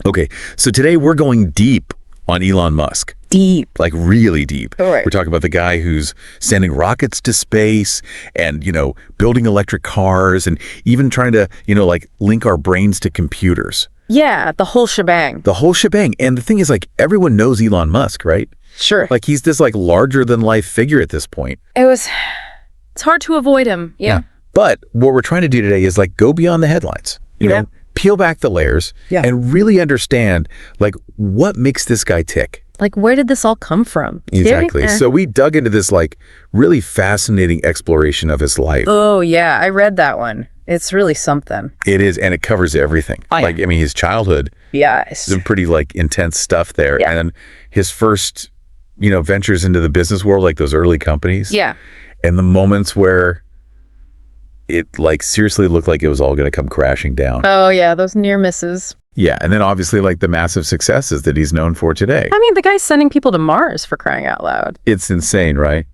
Okay, so today we're going deep on Elon Musk. Deep. Like really deep. All right. We're talking about the guy who's sending rockets to space and, building electric cars and even trying to, like link our brains to computers. Yeah, the whole shebang. The whole shebang. And the thing is, like, everyone knows Elon Musk, right? Sure. Like, he's this, like, larger-than-life figure at this point. It's hard to avoid him. Yeah. But what we're trying to do today is, like, go beyond the headlines. You know, peel back the layers and really understand, like, what makes this guy tick. Like, where did this all come from? Exactly. So we dug into this, like, really fascinating exploration of his life. Oh, yeah. I read that one. It's really something. It is, and it covers everything. Oh, yeah. Like, I mean, his childhood. Yes. Some pretty, like, intense stuff there. Yeah. And his first, ventures into the business world, like those early companies. Yeah. And the moments where it, like, seriously looked like it was all going to come crashing down. Oh, yeah. Those near misses. Yeah. And then obviously, like, the massive successes that he's known for today. I mean, the guy's sending people to Mars, for crying out loud. It's insane, right?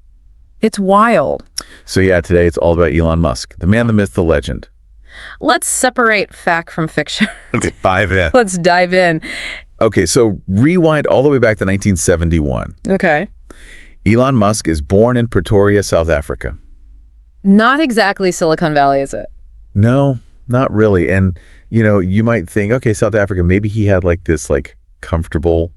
It's wild. So yeah, today it's all about Elon Musk, the man, the myth, the legend. Let's separate fact from fiction. Let's dive in. Let's dive in. Okay, so rewind all the way back to 1971. Okay. Elon Musk is born in Pretoria, South Africa. Not exactly Silicon Valley, is it? No, not really. And, you might think, okay, South Africa, maybe he had like this like comfortable,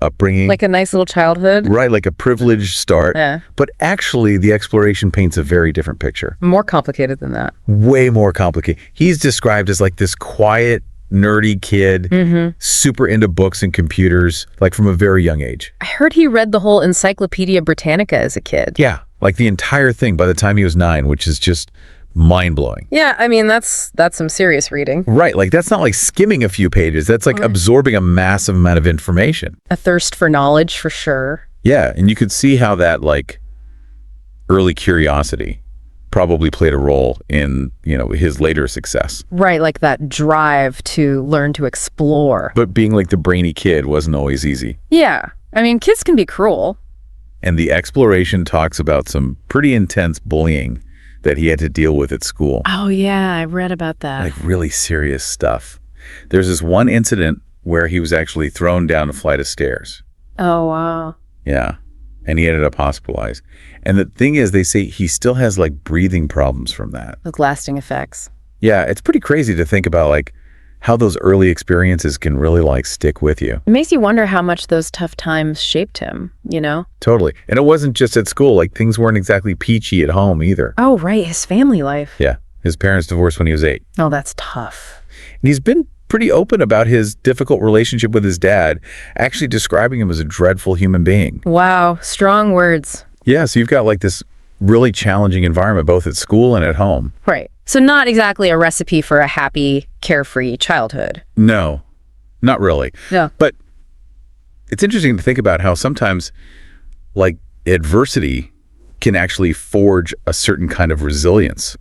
upbringing. Like a nice little childhood? Right, like a privileged start. Yeah. But actually, the exploration paints a very different picture. More complicated than that. Way more complicated. He's described as like this quiet, nerdy kid, super into books and computers, like from a very young age. I heard he read the whole Encyclopedia Britannica as a kid. Yeah, like the entire thing by the time he was 9, which is just mind-blowing. Yeah, I mean, that's some serious reading. Right, like that's not like skimming a few pages. That's like absorbing a massive amount of information. A thirst for knowledge, for sure. Yeah, and you could see how that like early curiosity probably played a role in, his later success. Right, like that drive to learn to explore. But being like the brainy kid wasn't always easy. Yeah, I mean, kids can be cruel. And the exploration talks about some pretty intense bullying that he had to deal with at school. Oh, yeah, I read about that. Like really serious stuff. There's this one incident where he was actually thrown down a flight of stairs. Oh, wow. Yeah. And he ended up hospitalized. And the thing is, they say he still has like breathing problems from that. Like lasting effects. Yeah, it's pretty crazy to think about like how those early experiences can really like stick with you. It makes you wonder how much those tough times shaped him, Totally. And it wasn't just at school. Like things weren't exactly peachy at home either. Oh, right. His family life. Yeah. His parents divorced when he was 8. Oh, that's tough. And he's been pretty open about his difficult relationship with his dad, actually describing him as a dreadful human being. Wow. Strong words. Yeah. So you've got like this really challenging environment, both at school and at home. Right. So not exactly a recipe for a happy, carefree childhood. No, not really. No. But it's interesting to think about how sometimes like adversity can actually forge a certain kind of resilience.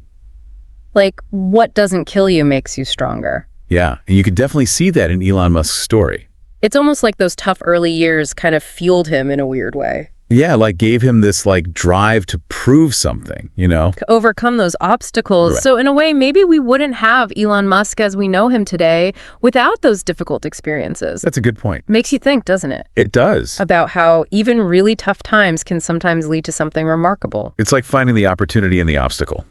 Like what doesn't kill you makes you stronger. Yeah. And you could definitely see that in Elon Musk's story. It's almost like those tough early years kind of fueled him in a weird way. Yeah, like gave him this like drive to prove something, To overcome those obstacles. Right. So in a way, maybe we wouldn't have Elon Musk as we know him today without those difficult experiences. That's a good point. Makes you think, doesn't it? It does. About how even really tough times can sometimes lead to something remarkable. It's like finding the opportunity in the obstacle.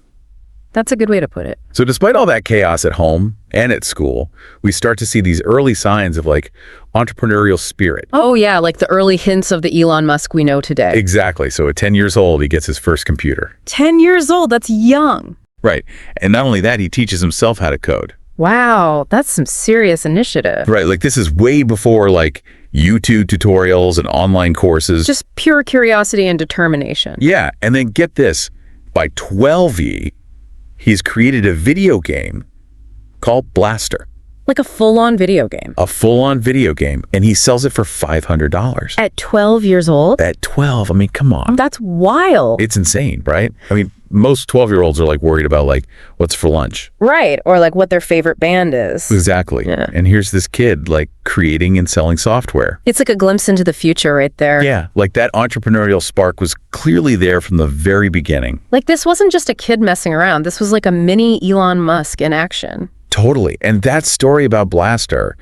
That's a good way to put it. So despite all that chaos at home and at school, we start to see these early signs of like entrepreneurial spirit. Oh yeah, like the early hints of the Elon Musk we know today. Exactly. So at 10 years old, he gets his first computer. 10 years old, that's young. Right. And not only that, he teaches himself how to code. Wow, that's some serious initiative. Right. Like this is way before like YouTube tutorials and online courses. Just pure curiosity and determination. Yeah. And then get this, by 12 he's created a video game called Blastar. Like a full-on video game. A full-on video game. And he sells it for $500. At 12 years old? At 12. I mean, come on. That's wild. It's insane, right? I mean, most 12-year-olds are like worried about like what's for lunch. Right. Or like what their favorite band is. Exactly. Yeah. And here's this kid like creating and selling software. It's like a glimpse into the future right there. Yeah. Like that entrepreneurial spark was clearly there from the very beginning. Like this wasn't just a kid messing around. This was like a mini Elon Musk in action. Totally. And that story about Blastar,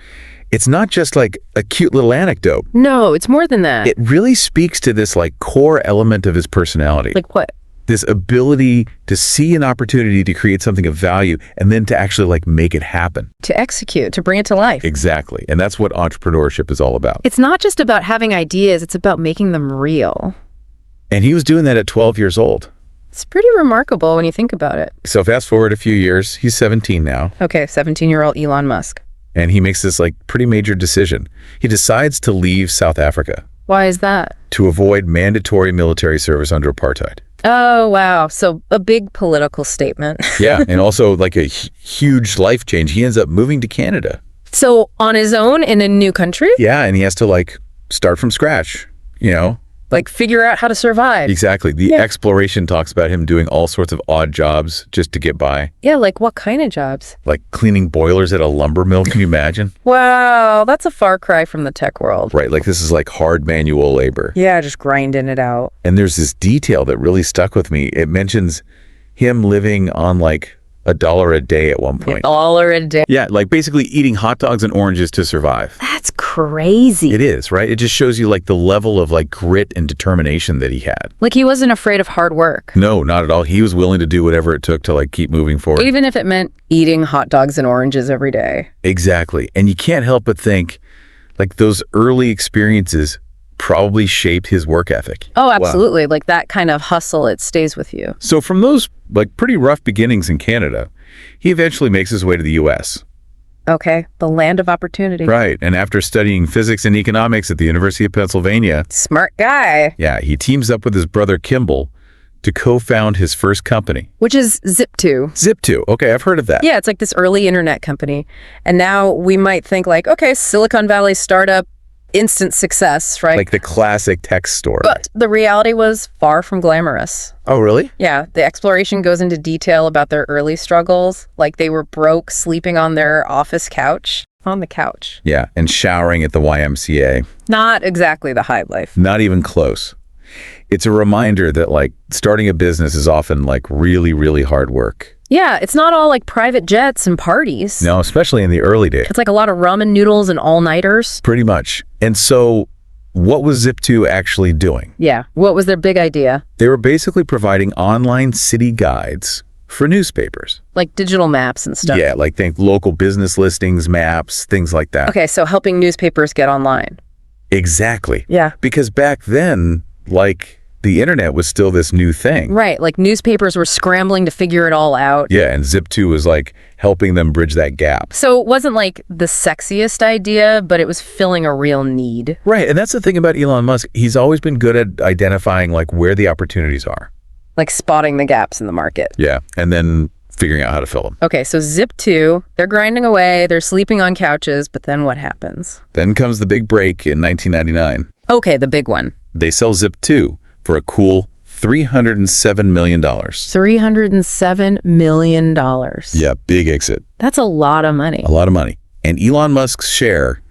it's not just like a cute little anecdote. No, it's more than that. It really speaks to this like core element of his personality. Like what? This ability to see an opportunity to create something of value and then to actually like make it happen. To execute, to bring it to life. Exactly. And that's what entrepreneurship is all about. It's not just about having ideas, it's about making them real. And he was doing that at 12 years old. It's pretty remarkable when you think about it. So fast forward a few years, he's 17 now. Okay, 17-year-old Elon Musk. And he makes this like pretty major decision. He decides to leave South Africa. Why is that? To avoid mandatory military service under apartheid. Oh, wow. So a big political statement. Yeah, and also like a huge life change. He ends up moving to Canada. So on his own in a new country? Yeah, and he has to like start from scratch, you know? Like figure out how to survive. Exactly. The exploration talks about him doing all sorts of odd jobs just to get by. Yeah, like what kind of jobs? Like cleaning boilers at a lumber mill, can you imagine? Wow, that's a far cry from the tech world. Right, like this is like hard manual labor. Yeah, just grinding it out. And there's this detail that really stuck with me. It mentions him living on like $1 a day at one point. $1 a day. Yeah, like basically eating hot dogs and oranges to survive. That's crazy. It is, right? It just shows you like the level of like grit and determination that he had. Like he wasn't afraid of hard work. No, not at all. He was willing to do whatever it took to like keep moving forward. Even if it meant eating hot dogs and oranges every day. Exactly. And you can't help but think like those early experiences probably shaped his work ethic. Oh, absolutely. Wow. Like that kind of hustle, it stays with you. So from those like pretty rough beginnings in Canada, he eventually makes his way to the US. Okay, the land of opportunity. Right, and after studying physics and economics at the University of Pennsylvania... Smart guy. Yeah, he teams up with his brother Kimball to co-found his first company. Which is Zip2. Zip2, okay, I've heard of that. Yeah, it's like this early internet company. And now we might think like, okay, Silicon Valley startup, instant success, right? Like the classic tech story. But the reality was far from glamorous. Oh, really? Yeah, the exploration goes into detail about their early struggles, like they were broke, sleeping on their office couch. On the couch. Yeah, and showering at the YMCA. Not exactly the high life. Not even close. It's a reminder that like starting a business is often like really, really hard work. Yeah, it's not all like private jets and parties. No, especially in the early days. It's like a lot of ramen noodles and all-nighters. Pretty much. And so what was Zip2 actually doing? Yeah, what was their big idea? They were basically providing online city guides for newspapers. Like digital maps and stuff. Yeah, like think local business listings, maps, things like that. Okay, so helping newspapers get online. Exactly. Yeah. Because back then, like, the internet was still this new thing. Right, like newspapers were scrambling to figure it all out. Yeah, and Zip2 was like helping them bridge that gap. So it wasn't like the sexiest idea, but it was filling a real need. Right, and that's the thing about Elon Musk. He's always been good at identifying like where the opportunities are. Like spotting the gaps in the market. Yeah, and then figuring out how to fill them. Okay, so Zip2, they're grinding away, they're sleeping on couches, but then what happens? Then comes the big break in 1999. Okay, the big one. They sell Zip2 for a cool $307 million. $307 million. Yeah, big exit. That's a lot of money. A lot of money. And Elon Musk's share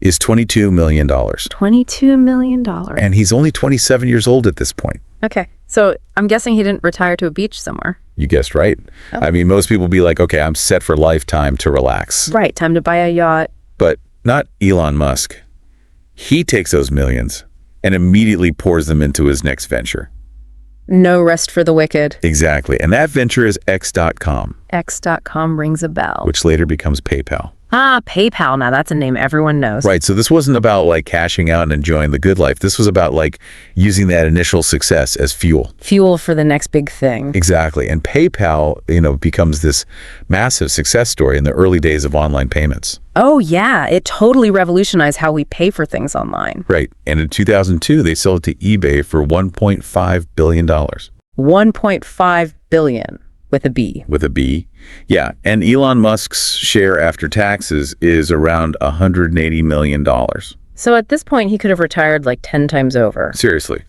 is $22 million. $22 million. And he's only 27 years old at this point. Okay, so I'm guessing he didn't retire to a beach somewhere. You guessed right. Oh. I mean, most people be like, okay, I'm set for lifetime to relax. Right, time to buy a yacht. But not Elon Musk. He takes those millions and immediately pours them into his next venture. No rest for the wicked. Exactly. And that venture is X.com. X.com rings a bell. Which later becomes PayPal. Ah, PayPal. Now that's a name everyone knows. Right. So this wasn't about like cashing out and enjoying the good life. This was about like using that initial success as fuel. Fuel for the next big thing. Exactly. And PayPal, becomes this massive success story in the early days of online payments. Oh, yeah. It totally revolutionized how we pay for things online. Right. And in 2002, they sold it to eBay for $1.5 billion. $1.5 billion. With a B. With a B. Yeah. And Elon Musk's share after taxes is around $180 million. So at this point, he could have retired like 10 times over. Seriously.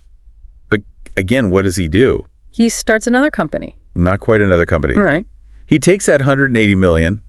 But again, what does he do? He starts another company. Not quite another company. All right. He takes that $180 million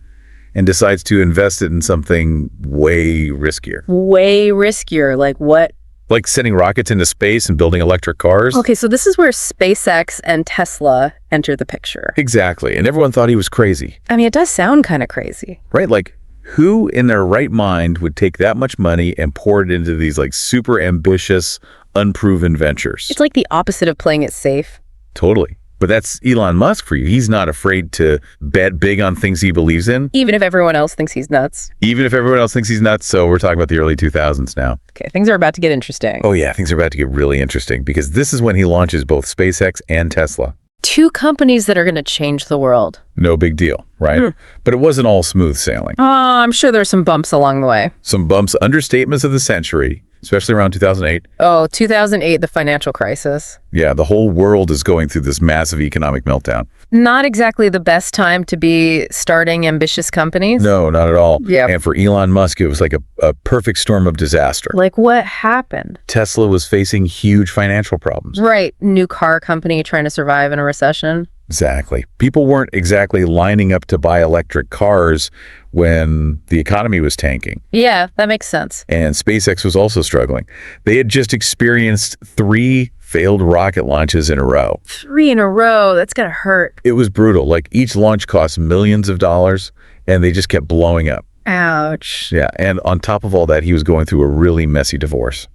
and decides to invest it in something way riskier. Way riskier. Like what Like sending rockets into space and building electric cars. Okay, so this is where SpaceX and Tesla enter the picture. Exactly. And everyone thought he was crazy. I mean, it does sound kind of crazy. Right? Like, who in their right mind would take that much money and pour it into these like super ambitious, unproven ventures? It's like the opposite of playing it safe. Totally. But that's Elon Musk for you. He's not afraid to bet big on things he believes in. Even if everyone else thinks he's nuts. Even if everyone else thinks he's nuts. So we're talking about the early 2000s now. Okay, things are about to get interesting. Oh yeah, things are about to get really interesting because this is when he launches both SpaceX and Tesla. Two companies that are going to change the world. No big deal, right? But it wasn't all smooth sailing. I'm sure there's some bumps along the way. Some bumps, understatements of the century, especially around 2008. Oh, 2008, the financial crisis. Yeah, the whole world is going through this massive economic meltdown. Not exactly the best time to be starting ambitious companies. No, not at all. Yeah. And for Elon Musk, it was like a perfect storm of disaster. Like what happened? Tesla was facing huge financial problems. Right. New car company trying to survive in a recession. Exactly. People weren't exactly lining up to buy electric cars when the economy was tanking. Yeah, that makes sense. And SpaceX was also struggling. They had just experienced 3 failed rocket launches in a row. 3 in a row. That's gotta hurt. It was brutal. Like each launch cost millions of dollars and they just kept blowing up. Ouch. Yeah. And on top of all that, he was going through a really messy divorce.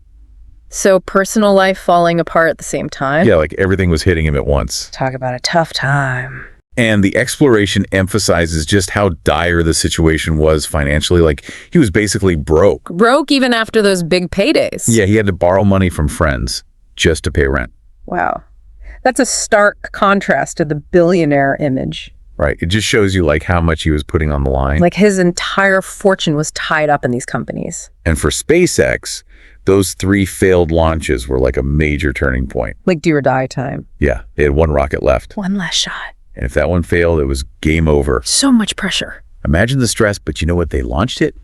So personal life falling apart at the same time? Yeah, like everything was hitting him at once. Talk about a tough time. And the exploration emphasizes just how dire the situation was financially. Like he was basically broke. Broke even after those big paydays. Yeah, he had to borrow money from friends just to pay rent. Wow. That's a stark contrast to the billionaire image. Right. It just shows you like how much he was putting on the line. Like his entire fortune was tied up in these companies. And for SpaceX, those 3 failed launches were like a major turning point. Like do or die time. Yeah, they had 1 rocket left. One last shot. And if that one failed, it was game over. So much pressure. Imagine the stress, but you know what? They launched it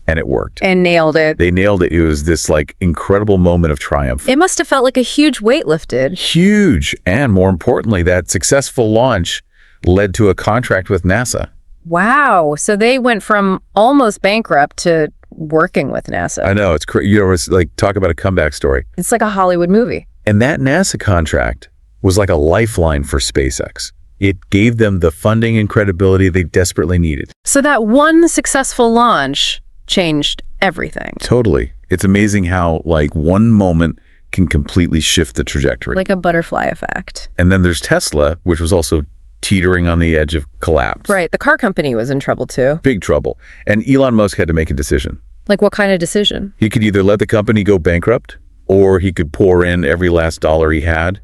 and it worked. And nailed it. They nailed it. It was this like incredible moment of triumph. It must have felt like a huge weight lifted. Huge. And more importantly, that successful launch led to a contract with NASA. Wow. So they went from almost bankrupt to working with NASA. I know. It's crazy. You know, it's like talk about a comeback story. It's like a Hollywood movie. And that NASA contract was like a lifeline for SpaceX. It gave them the funding and credibility they desperately needed. So that one successful launch changed everything. Totally. It's amazing how like one moment can completely shift the trajectory. Like a butterfly effect. And then there's Tesla, which was also teetering on the edge of collapse. Right. The car company was in trouble too. Big trouble. And Elon Musk had to make a decision. Like what kind of decision? He could either let the company go bankrupt or he could pour in every last dollar he had.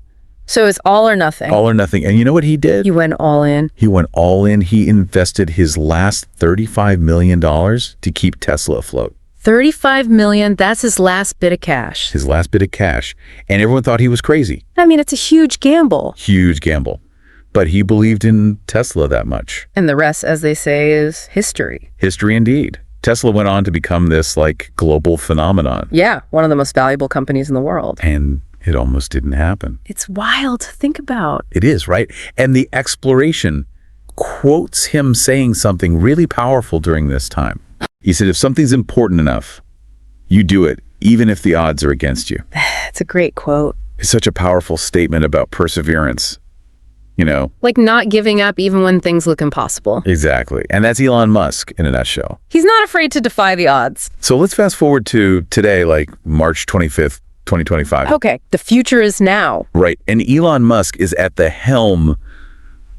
So it's all or nothing. All or nothing. And you know what he did? You went all in. He went all in. He invested his last $35 million to keep Tesla afloat. 35 million, that's his last bit of cash. His last bit of cash. And everyone thought he was crazy. I mean, it's a huge gamble. Huge gamble. But he believed in Tesla that much. And the rest, as they say, is history. History indeed. Tesla went on to become this like global phenomenon. Yeah, one of the most valuable companies in the world. And it almost didn't happen. It's wild to think about. It is, right? And the exploration quotes him saying something really powerful during this time. He said, if something's important enough, you do it, even if the odds are against you. It's a great quote. It's such a powerful statement about perseverance, you know? Like not giving up even when things look impossible. Exactly. And that's Elon Musk in a nutshell. He's not afraid to defy the odds. So let's fast forward to today, like March 25th, 2025. Okay, the future is now. Right. And Elon Musk is at the helm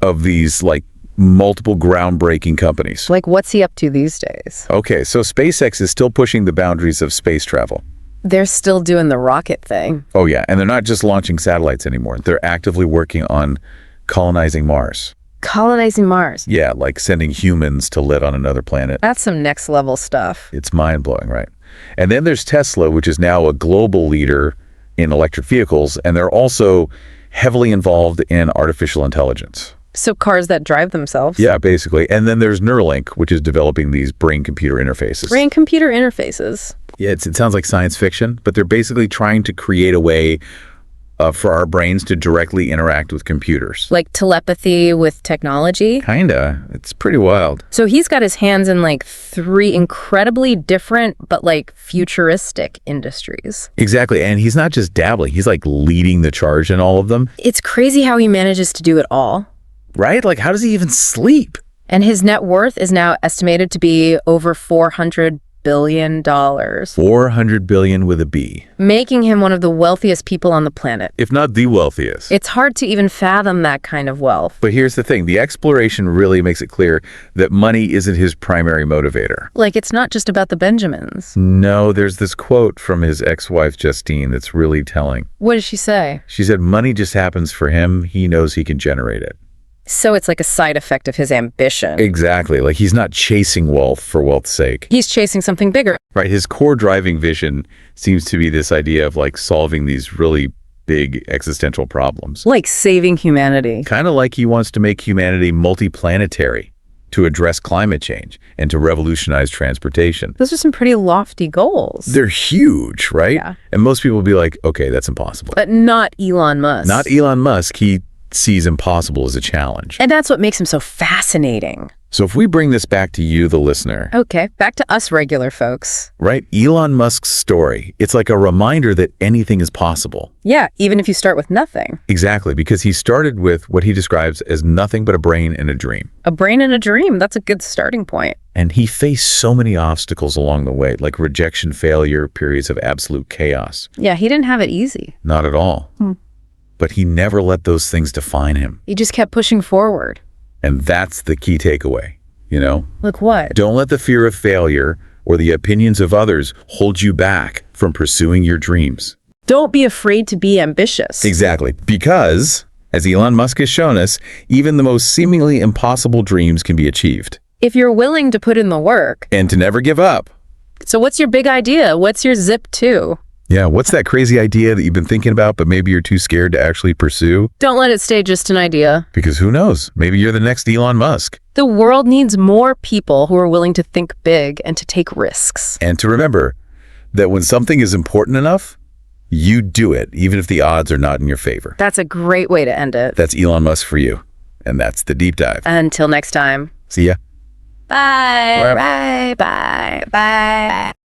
of these like multiple groundbreaking companies. Like what's he up to these days? Okay, so SpaceX is still pushing the boundaries of space travel. They're still doing the rocket thing. Oh yeah, and they're not just launching satellites anymore. They're actively working on colonizing Mars. Colonizing Mars. Yeah, like sending humans to live on another planet. That's some next level stuff. It's mind-blowing, right? And then there's Tesla, which is now a global leader in electric vehicles, and they're also heavily involved in artificial intelligence. So cars that drive themselves. Yeah, basically. And then there's Neuralink, which is developing these brain-computer interfaces. Brain-computer interfaces. Yeah, it sounds like science fiction, but they're basically trying to create a way for our brains to directly interact with computers. Like telepathy with technology. Kinda. It's pretty wild. So he's got his hands in like 3 incredibly different but like futuristic industries. Exactly. And he's not just dabbling. He's like leading the charge in all of them. It's crazy how he manages to do it all. Right? Like, how does he even sleep? And his net worth is now estimated to be over $400 billion. 400 billion with a B. Making him one of the wealthiest people on the planet. If not the wealthiest. It's hard to even fathom that kind of wealth. But here's the thing. The exploration really makes it clear that money isn't his primary motivator. Like, it's not just about the Benjamins. No, there's this quote from his ex-wife, Justine, that's really telling. What did she say? She said, money just happens for him. He knows he can generate it. So it's like a side effect of his ambition. Exactly. Like, he's not chasing wealth for wealth's sake. He's chasing something bigger. Right. His core driving vision seems to be this idea of like solving these really big existential problems. Like saving humanity. Kind of like he wants to make humanity multiplanetary to address climate change and to revolutionize transportation. Those are some pretty lofty goals. They're huge, right? Yeah. And most people will be like, okay, that's impossible. But not Elon Musk. Not Elon Musk. He sees impossible as a challenge. And that's what makes him so fascinating. So if we bring this back to you, the listener. Okay, back to us regular folks. Right? Elon Musk's story. It's like a reminder that anything is possible. Yeah, even if you start with nothing. Exactly, because he started with what he describes as nothing but a brain and a dream. A brain and a dream, that's a good starting point. And he faced so many obstacles along the way, like rejection, failure, periods of absolute chaos. Yeah, he didn't have it easy. Not at all. But he never let those things define him. He just kept pushing forward. And that's the key takeaway, you know? Like what? Don't let the fear of failure or the opinions of others hold you back from pursuing your dreams. Don't be afraid to be ambitious. Exactly. Because, as Elon Musk has shown us, even the most seemingly impossible dreams can be achieved. If you're willing to put in the work. And to never give up. So what's your big idea? What's your zip to? Yeah, what's that crazy idea that you've been thinking about, but maybe you're too scared to actually pursue? Don't let it stay just an idea. Because who knows? Maybe you're the next Elon Musk. The world needs more people who are willing to think big and to take risks. And to remember that when something is important enough, you do it, even if the odds are not in your favor. That's a great way to end it. That's Elon Musk for you. And that's the deep dive. Until next time. See ya. Bye. Bye. Bye. Bye.